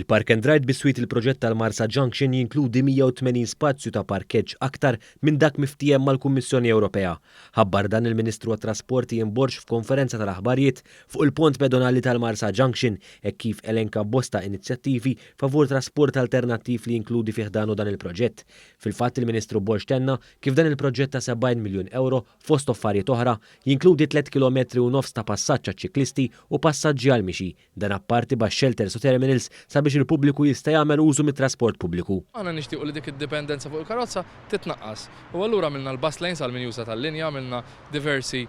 Il-Park and Ride biswit il-proġett tal-Marsa Junction jinkludi 180 spazju ta' parkeġġ aktar minn dak miftijem mal-Kummissjoni Ewropea. Ħabbar dan il-Ministru għat-Trasporti jinborġ f'konferenza tal-aħbarijiet fuq il-pont pedonali tal-Marsa Junction e kif elenka bosta inizjattivi favur trasport alternattiv li jinkludi fiħdanu dan il-proġett. Fil-fatt il-Ministru Borġ tenna kif dan il-proġett ta' 70 miljun euro fost affarijiet oħra jinkludi 3 km u nofs ta' passaġġ ċiklisti u passaġġi għal-mixi, dan apparti ba' shelters u terminals biex il-pubbliku jista' jagħmel użu mit-trasport pubbliku. Aħna nixtiequ li dik id-dipendenza fuq il-karozza titnaqqas. U allura għamilna l-bus lanes għal min juża tal-linja, għamilna diversi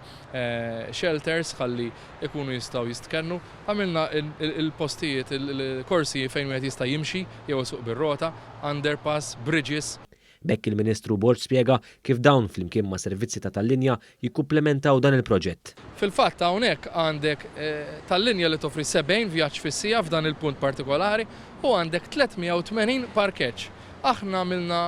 shelters ħalli ikunu jistgħu jistkennu, għamilna il-postijiet, il-korsi fejn wieħed jista' jimxi jew suq bir-rota, underpass, bridges. Bekk il-Ministru Borġ spjega kif dawn flimkien ma' servizzi ta' tal-linja jikkumplementaw dan il-proġett. Fil-fatt hawnhekk għandek tal-linja li toffri 70 vjaġġ fis-sija f'dan il-punt partikolari u għandek 380 parkeġġ. Aħna għamilna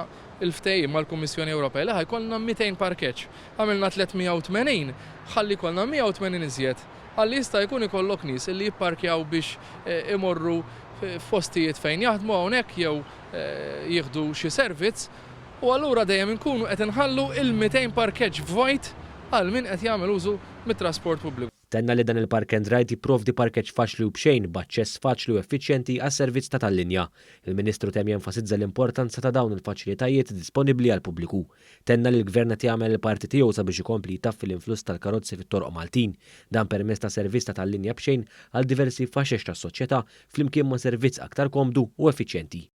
il-ftehim mal-Kummissjoni Ewropea li ħajkollna 200 parkeġġ. Għamilna 380 ħalli kollna 180 iżjed. Ħalli jista' jkun ikollok nies li jipparkjaw biex imorru f'postijiet fejn jaħdmu hawnhekk jew jieħdu xi servizz. U allura dejjem inkunu qed inħallu il-200 parkeġġ vojt għal min qed jagħmel użu mit-trasport pubbliku. Tenna li dan il-Park and Ride jipprovdi parkeġġ faċli u bxejn b'aċċess faċli u effiċjenti għas-servizz ta' tal-linja. Il-Ministru temm jenfasizza l-importanza ta' dawn il-faċilitajiet disponibbli għal pubbliku. Tenna li l-Gvern qed jagħmel il-parti tiegħu sabiex ikompli jtaffi l-influss tal-karozzi fit-torq Maltin, dan permezz ta' servizz ta' tal-linja bxejn għal diversi faxex tas-soċjetà flimkien ma' servizz aktar komdu u effiċjenti.